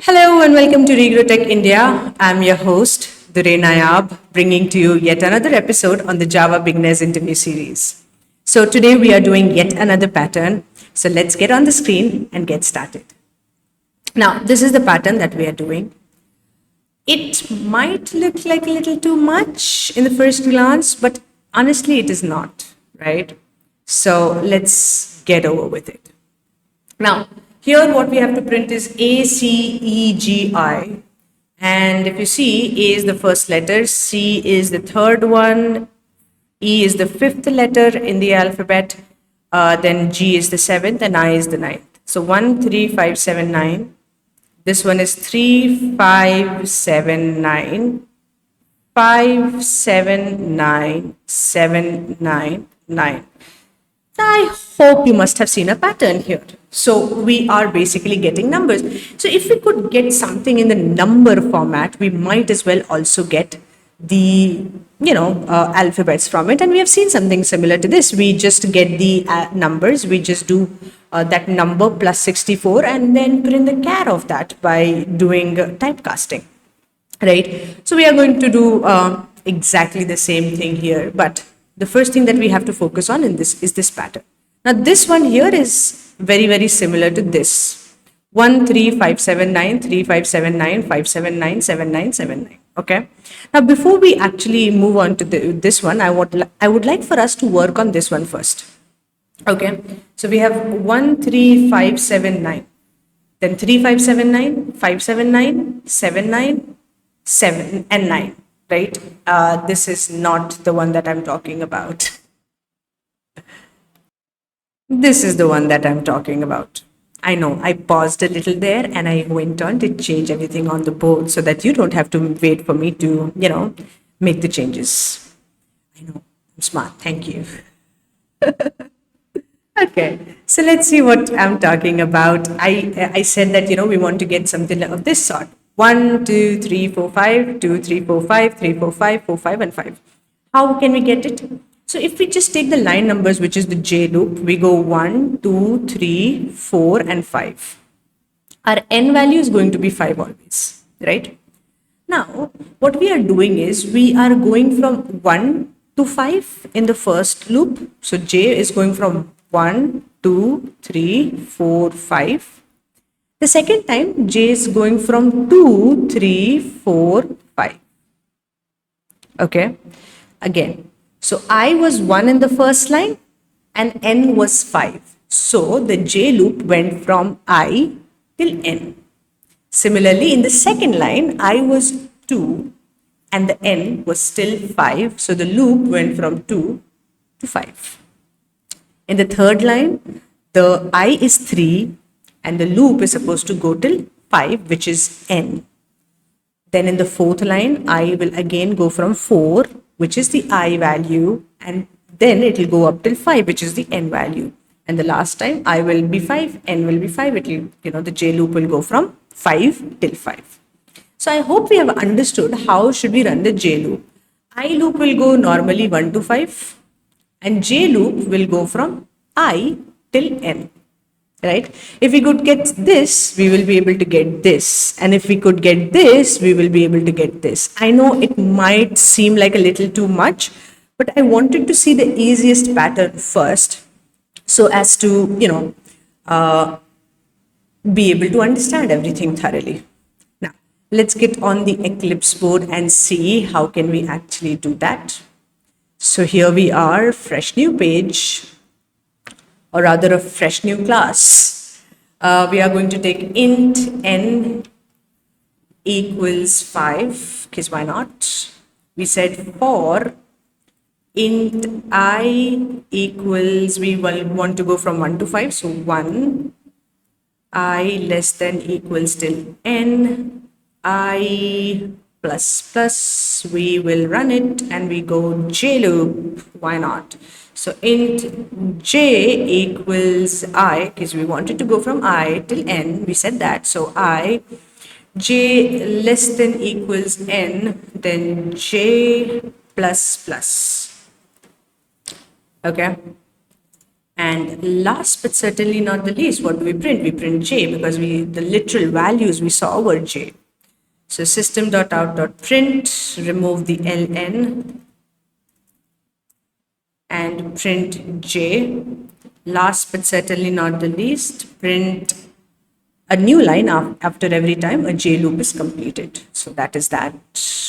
Hello and welcome to Regro Tech India. I'm your host, Durre Nayab, bringing to you yet another episode on the Java Beginners Interview Series. So today we are doing yet another pattern. So let's get on the screen and get started. Now, this is the pattern that we are doing. It might look like a little too much in the first glance, but honestly, it is not, right? So let's get over with it. Now, here what we have to print is A, C, E, G, I. And if you see, A is the first letter, C is the third one, E is the fifth letter in the alphabet, then G is the seventh, and I is the ninth. So 1, 3, 5, 7, 9. This one is 3, 5, 7, 9. 5, 7, 9, 7, 9, 9. I hope you must have seen a pattern here. So we are basically getting numbers. So if we could get something in the number format, we might as well also get the alphabets from it. And we have seen something similar to this. We just get the numbers. We just do that number plus 64 and then print the char of that by doing typecasting. Right. So we are going to do exactly the same thing here. But the first thing that we have to focus on in this is this pattern. Now, this one here is very, very similar to this. 1, 3, 5, 7, 9, 3, 5, 7, 9, 5, 7, 9, 7, 9, 7, 9. Okay. Now, before we actually move on to this one, I would like for us to work on this one first. Okay. So we have 1, 3, 5, 7, 9. Then 3, 5, 7, 9, 5, 7, 9, 7, 9, 7 and 9, right? This is not the one that I'm talking about. This is the one that I'm talking about. I know I paused a little there and I went on to change everything on the board so that you don't have to wait for me to, make the changes. I know, I'm smart. Thank you. Okay, so let's see what I'm talking about. I said that, we want to get something of this sort. 1, 2, 3, 4, 5, 2, 3, 4, 5, 3, 4, 5, 4, 5, and 5. How can we get it? So if we just take the line numbers, which is the J loop, we go 1, 2, 3, 4, and 5. Our n value is going to be 5 always, right? Now, what we are doing is we are going from 1 to 5 in the first loop. So J is going from 1, 2, 3, 4, 5. The second time, J is going from 2, 3, 4, 5. Okay, again. So I was 1 in the first line and N was 5. So the J loop went from I till N. Similarly, in the second line, I was 2 and the N was still 5. So the loop went from 2 to 5. In the third line, the I is 3 and the loop is supposed to go till 5, which is N. Then in the fourth line, I will again go from 4, which is the I value, and then it will go up till 5, which is the N value. And the last time, I will be 5, N will be 5. It will, the J loop will go from 5 till 5. So I hope we have understood how should we run the J loop. I loop will go normally 1 to 5, and J loop will go from I till N. Right? If we could get this, we will be able to get this. And if we could get this, we will be able to get this. I know it might seem like a little too much, but I wanted to see the easiest pattern first so as to, be able to understand everything thoroughly. Now, let's get on the Eclipse board and see how can we actually do that. So here we are, fresh new page, or rather a fresh new class. We are going to take int n equals 5, because why not? We said for int I equals, we will want to go from 1 to 5, so 1, I less than equals till n, I plus plus, we will run it and we go J loop, why not? So int J equals I, because we wanted to go from I till N, we said that. So I, J less than equals N, then J plus plus. Okay. And last but certainly not the least, what do we print? We print J because the literal values we saw were J. So system.out.print, remove the ln and print J. Last but certainly not the least, print a new line after every time a J loop is completed. So that is that.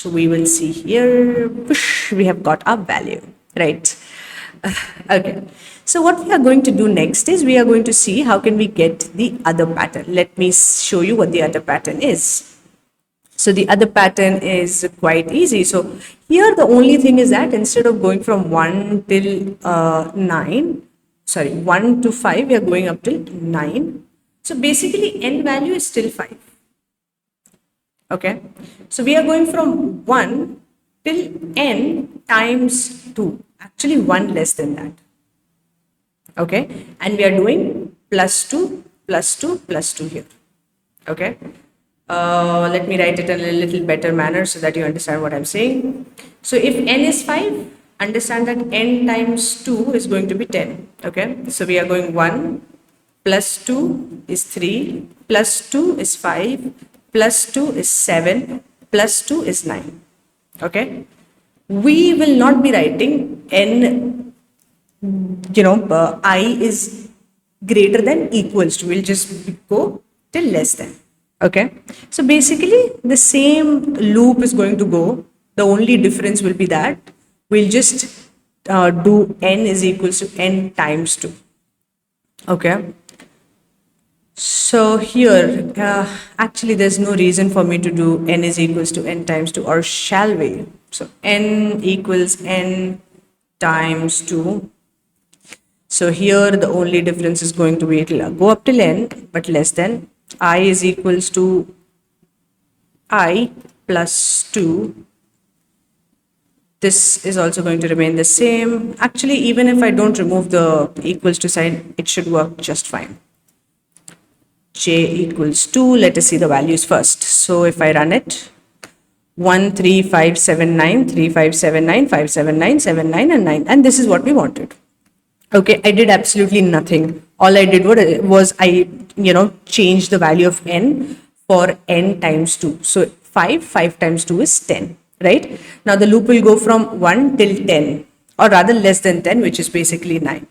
We will see here, whoosh, we have got our value, right? Okay. So what we are going to do next is we are going to see how can we get the other pattern. Let me show you what the other pattern is. So the other pattern is quite easy. So here the only thing is that instead of going from 1 till 1 to 5, we are going up till 9. So basically n value is still 5. Okay. So we are going from 1 till n times 2. Actually 1 less than that. Okay. And we are doing plus 2, plus 2, plus 2 here. Okay. Let me write it in a little better manner so that you understand what I'm saying. So if n is 5, understand that n times 2 is going to be 10. Okay. So we are going 1 plus 2 is 3, plus 2 is 5, plus 2 is 7, plus 2 is 9. Okay. We will not be writing n, I is greater than equals to. We'll just go till less than. Okay. So basically the same loop is going to go. The only difference will be that we'll just do n is equals to n times 2. Okay. So here, actually there's no reason for me to do n is equals to n times 2, or shall we? So n equals n times 2. So here the only difference is going to be, it'll go up till n, but less than. I is equals to I plus 2. This is also going to remain the same. Actually, even if I don't remove the equals to sign, it should work just fine. J equals 2. Let us see the values first. So if I run it, 1, 3, 5, 7, 9, 3, 5, 7, 9, 5, 7, 9, 7, 9, and 9. And this is what we wanted. Okay, I did absolutely nothing. All I did was I, changed the value of n for n times 2. So 5 times 2 is 10, right? Now the loop will go from 1 till 10, or rather less than 10, which is basically 9.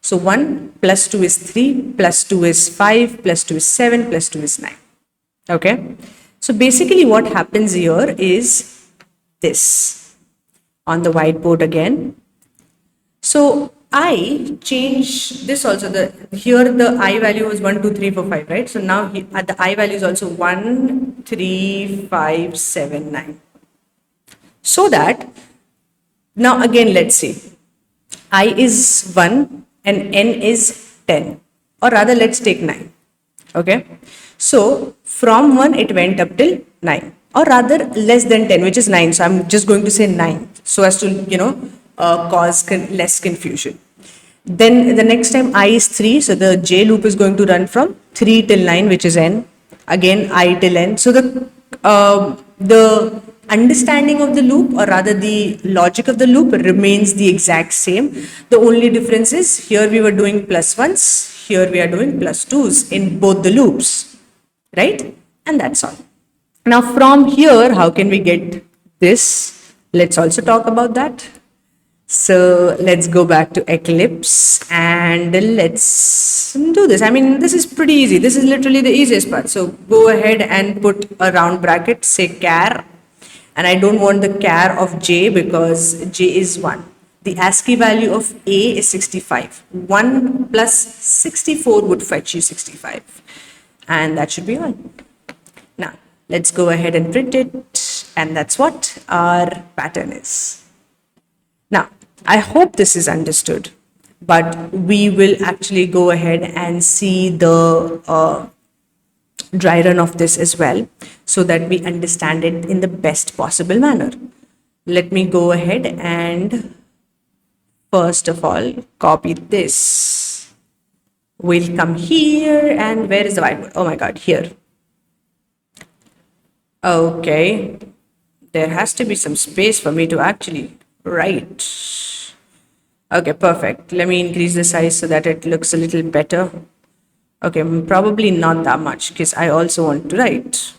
So 1 plus 2 is 3, plus 2 is 5, plus 2 is 7, plus 2 is 9. Okay. So basically what happens here is this on the whiteboard again. So I change this also. Here the I value was 1, 2, 3, 4, 5, right? So now the I value is also 1, 3, 5, 7, 9. So that now again let's see. I is 1 and n is 10, or rather let's take 9. Okay. So from 1 it went up till 9, or rather less than 10, which is 9. So I'm just going to say 9 so as to cause less confusion. Then the next time I is 3, so the J loop is going to run from 3 till 9, which is n. Again I till n. So the understanding of the loop, or rather the logic of the loop, remains the exact same. The only difference is here we were doing plus 1s, here we are doing plus 2s in both the loops, right? And that's all. Now from here, how can we get this? Let's also talk about that. So let's go back to Eclipse and let's do this. I mean, this is pretty easy. This is literally the easiest part. So go ahead and put a round bracket, say char, and I don't want the char of J because J is 1. The ASCII value of A is 65. 1 plus 64 would fetch you 65. And that should be all. Now, let's go ahead and print it. And that's what our pattern is. Now, I hope this is understood, but we will actually go ahead and see the dry run of this as well, so that we understand it in the best possible manner. Let me go ahead and first of all copy this. We'll come here, and where is the whiteboard? Oh my god, here. Okay, there has to be some space for me to actually write. Okay, perfect. Let me increase the size so that it looks a little better. Okay, probably not that much because I also want to write.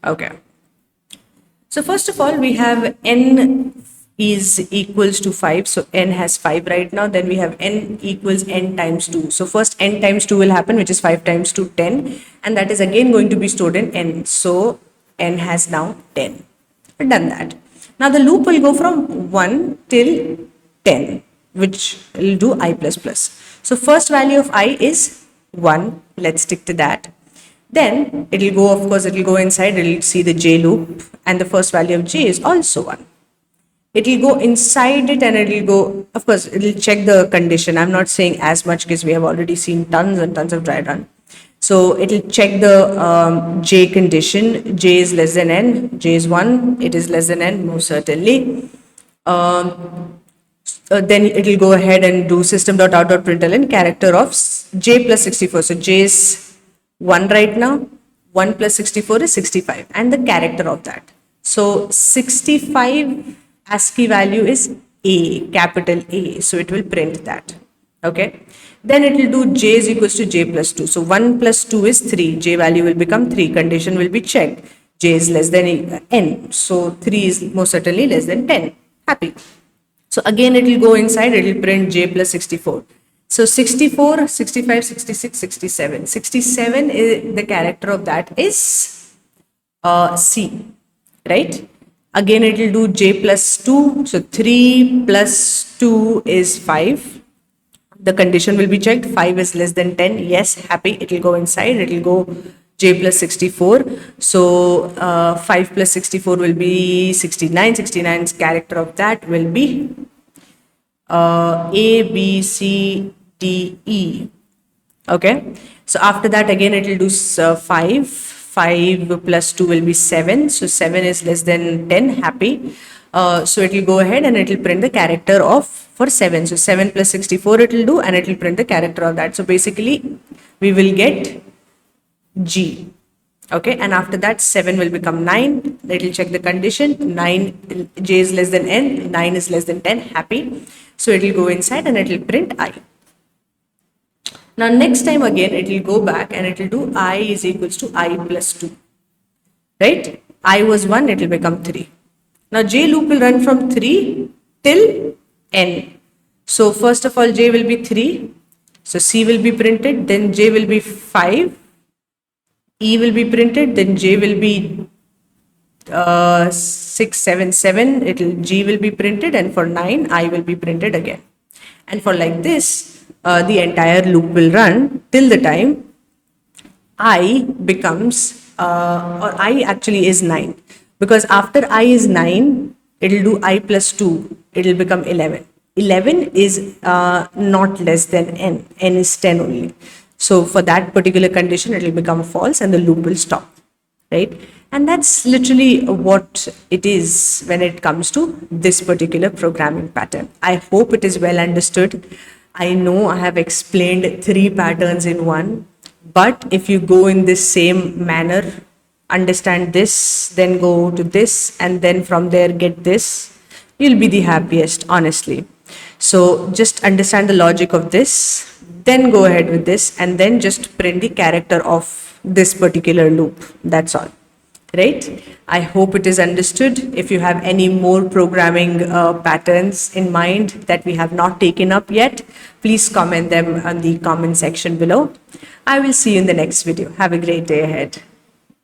Okay. So first of all, we have n is equals to 5. So n has 5 right now. Then we have n equals n times 2. So first n times 2 will happen, which is 5 times 2, 10. And that is again going to be stored in n. So n has now 10. We've done that. Now the loop will go from 1 till 10, which will do I plus plus. So first value of I is 1. Let's stick to that. Then it will go, of course, it will go inside, it will see the j loop, and the first value of j is also 1. It will go inside it and it will go, of course, it will check the condition. I'm not saying as much because we have already seen tons and tons of Dryrun. So it will check the j condition. J is less than n, j is 1, it is less than n, most certainly. Then it will go ahead and do system.out.println character of j plus 64. So j is 1 right now, 1 plus 64 is 65, and the character of that. So 65 ASCII value is A, capital A, so it will print that. Okay. Then it will do j is equals to j plus 2. So 1 plus 2 is 3, j value will become 3, condition will be checked. J is less than n, so 3 is most certainly less than 10. Happy. So again it will go inside, it will print j plus 64. So 64, 65, 66, 67. 67 is the character of that is C, right? Again it will do j plus 2. So 3 plus 2 is 5. The condition will be checked. 5 is less than 10. Yes, happy. It will go inside. It will go j plus 64. So 5 plus 64 will be 69. 69's character of that will be A, B, C, D, E. Okay. So after that again it will do 5. 5 plus 2 will be 7. So 7 is less than 10. Happy. So it will go ahead and it will print the character of for 7. So 7 plus 64 it will do, and it will print the character of that. So basically we will get G. Okay, and after that 7 will become 9. It will check the condition. 9, j is less than n, 9 is less than 10. Happy. So it will go inside and it will print I. Now next time again it will go back and it will do I is equals to I plus 2. Right? I was 1, it will become 3. Now j loop will run from 3 till n. So first of all j will be 3. So C will be printed, then j will be 5. E will be printed, then j will be 6, 7, 7. G will be printed, and for 9 I will be printed again. And for like this, the entire loop will run till the time I becomes or I actually is 9, because after I is 9 it will do I plus 2, it will become 11. 11 is not less than n, n is 10 only. So for that particular condition it will become false and the loop will stop, right? And that's literally what it is when it comes to this particular programming pattern. I hope it is well understood. I know I have explained 3 patterns in one, but if you go in this same manner, understand this, then go to this, and then from there get this, you'll be the happiest, honestly. So just understand the logic of this, then go ahead with this, and then just print the character of this particular loop. That's all. Right? I hope it is understood. If you have any more programming patterns in mind that we have not taken up yet, please comment them on the comment section below. I will see you in the next video. Have a great day ahead.